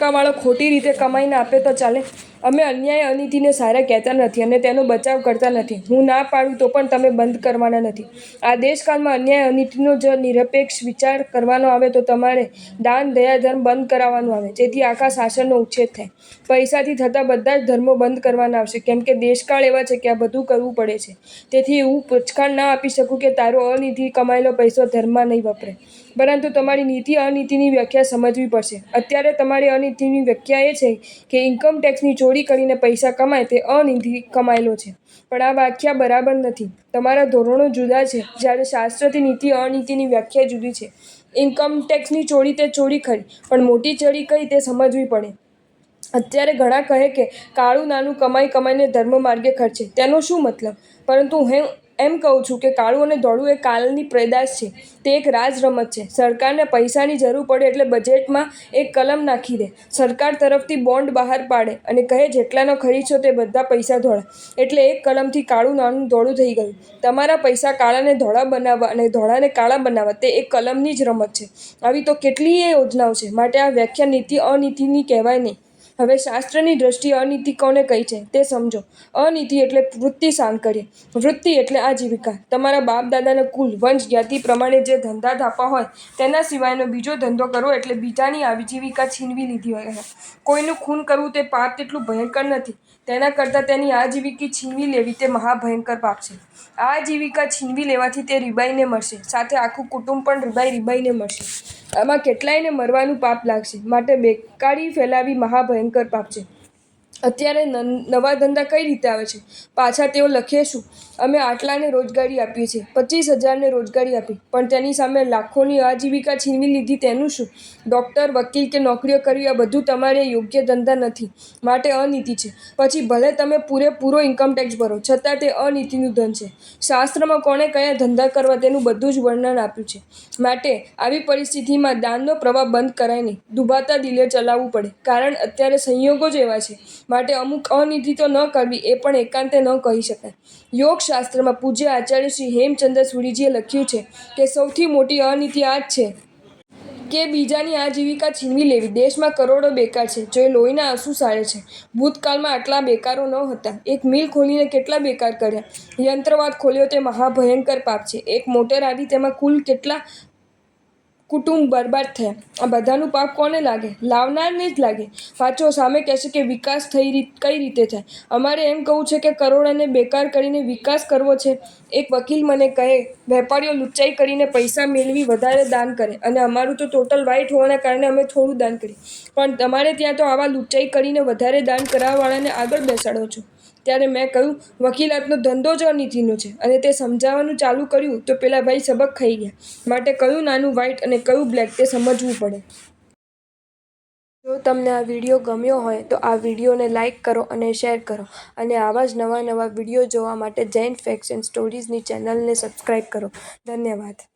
ટકાવાળો ખોટી રીતે કમાઈને આપે તો ચાલે? અમે અન્યાય અનીતિને સારા કહેતા નથી અને તેનો બચાવ કરતા નથી. હું ના પાડું તો પણ તમે બંધ કરવાના નથી. આ દેશકાળમાં અન્યાય અનીતિનો જો નિરપેક્ષ વિચાર કરવાનો આવે તો તમારે દાન દયા ધર્મ બંધ કરાવવાનું આવે, જેથી આખા શાસનનો ઉચ્છેદ થાય. પૈસાથી થતા બધા જ ધર્મો બંધ કરવાના આવશે, કેમ કે દેશકાળ એવા છે કે આ બધું કરવું પડે છે. તેથી હું પૂછખાણ ના આપી શકું કે તારો અનીતિ કમાયેલો પૈસો ધર્મમાં નહીં વપરાય, પરંતુ તમારી નીતિ અનીતિની વ્યાખ્યા સમજવી પડશે. અત્યારે તમારી અનીતિની વ્યાખ્યા એ છે કે ઇન્કમ ટેક્સની ચોરી કરીને પૈસા કમાય તે અનીતિ કમાયેલો છે, પણ આ વ્યાખ્યા બરાબર નથી. તમારા ધોરણો જુદા છે, જ્યારે શાસ્ત્રથી નીતિ અનીતિની વ્યાખ્યા જુદી છે. ઇન્કમ ટેક્સની ચોરી તે ચોરી ખરી, પણ મોટી ચોરી કઈ તે સમજવી પડે. અત્યારે ઘણા કહે કે કાળું નાનું કમાઈ કમાઈને ધર્મ માર્ગે ખર્ચે, તેનો શું મતલબ? પરંતુ હું એમ કહું છું કે કાળું અને ધોળું એ કાલની પેદાશ છે. તે એક રાજ રમત છે. સરકારને પૈસાની જરૂર પડે એટલે બજેટમાં એક કલમ નાખી દે, સરકાર તરફથી બોન્ડ બહાર પાડે અને કહે જેટલાનો ખરીદશો તે બધા પૈસા ધોળા, એટલે એક કલમથી કાળું નાનું ધોળું થઈ ગયું. તમારા પૈસા કાળાને ધોળા બનાવવા અને ધોળાને કાળા બનાવવા તે એક કલમની જ રમત છે. આવી તો કેટલીય યોજનાઓ છે, માટે આ વ્યાખ્યા નીતિ અનીતિની કહેવાય નહીં. હવે શાસ્ત્રની દ્રષ્ટિએ અનીતિ કોને કહી છે તે સમજો. અનીતિ એટલે વૃત્તિ સાંકર્ય. વૃત્તિ એટલે આજીવિકા. તમારા બાપ દાદાના કુલ વંશ જ્ઞાતિ પ્રમાણે જે ધંધા ધાપા હોય તેના સિવાયનો બીજો ધંધો કરવો એટલે બીજાની આજીવિકા છીનવી લીધી હોય. કોઈનું ખૂન કરવું તે પાપ તેટલું ભયંકર નથી, તેના કરતાં તેની આજીવિકા છીનવી લેવી તે મહાભયંકર પાપ છે. આ આજીવિકા છીનવી લેવાથી તે રીબાઈને મળશે, સાથે આખું કુટુંબ પણ રીબાઈને મળશે. આમાં કેટલાયને મરવાનું પાપ લાગશે, માટે બેકારી ફેલાવી મહાભયંકર પાપ છે. અત્યારે નવા ધંધા કઈ રીતે આવે છે? પાછા તેઓ લખે શું? અમે આટલાને રોજગારી આપીએ છીએ, 25,000ને રોજગારી આપી, પણ તેની સામે લાખોની આજીવિકા છીનવી લીધી, તેનું શું? ડૉક્ટર, વકીલ કે નોકરીઓ કરવી આ બધું તમારે યોગ્ય ધંધા નથી, માટે અનીતિ છે. પછી ભલે તમે પૂરેપૂરો ઇન્કમટેક્સ ભરો, છતાં તે અનીતિનું ધન છે. શાસ્ત્રમાં કોણે કયા ધંધા કરવા તેનું બધું જ વર્ણન આપ્યું છે. માટે આવી પરિસ્થિતિમાં દાનનો પ્રવાહ બંધ કરાય નહીં, દુભાતા દિલે ચલાવવું પડે, કારણ અત્યારે સંયોગો જ એવા છે. માટે અમુક અનીતિ તો ન કરવી એ પણ એકાંતે ન કહી શકાય. યોગશાસ્ત્રમાં પૂજ્ય આચાર્ય શ્રી હેમચંદ્ર સૂરીજીએ લખ્યું છે કે સૌથી મોટી અનીતિ આ જ છે કે બીજાની આજીવિકા છીનવી લેવી. દેશમાં કરોડો બેકાર છે, જે લોહીના આંસુ સાળે છે. ભૂતકાળમાં આટલા બેકારો ન હતા. એક મિલ ખોલીને કેટલા બેકાર કર્યા. યંત્રવાદ ખોલ્યો તે મહાભયંકર પાપ છે. એક મોટર આવી, તેમાં કુલ કેટલા કુટુંબ બરબાદ થયા. આ બધાનું પાપ કોને લાગે? લાવનારને જ લાગે. પાછો સામે કહેશે કે વિકાસ કઈ રીતે થાય? અમારે એમ કહું છે કે કરોડોને બેકાર કરીને વિકાસ કરવો છે. એક વકીલ મને કહે, વેપારીઓ લુચ્ચાઈ કરીને પૈસા મેળવી વધારે દાન કરે અને અમારું તો ટોટલ વ્હાઇટ હોવાના કારણે અમે થોડું દાન કરીએ, પણ તમારે ત્યાં તો આવા લુચ્ચાઈ કરીને વધારે દાન કરાવવાવાળાને આગળ બેસાડો છો. ત્યારે મેં કહ્યું, વકીલાતનો ધંધો જ અનીતિનો છે, અને તે સમજાવવાનું ચાલુ કર્યું તો પેલા ભાઈ સબક ખાઈ ગયા. માટે કયું નાનું વ્હાઇટ અને કયું બ્લેક તે સમજવું પડે. જો તમને આ વિડીયો ગમ્યો હોય તો આ વિડીયોને લાઇક કરો અને શેર કરો, અને આવા જ નવા વિડીયો જોવા માટે જૈન ફેક્ટ્સ એન્ડ સ્ટોરીઝની ચેનલને સબસ્ક્રાઈબ કરો. ધન્યવાદ.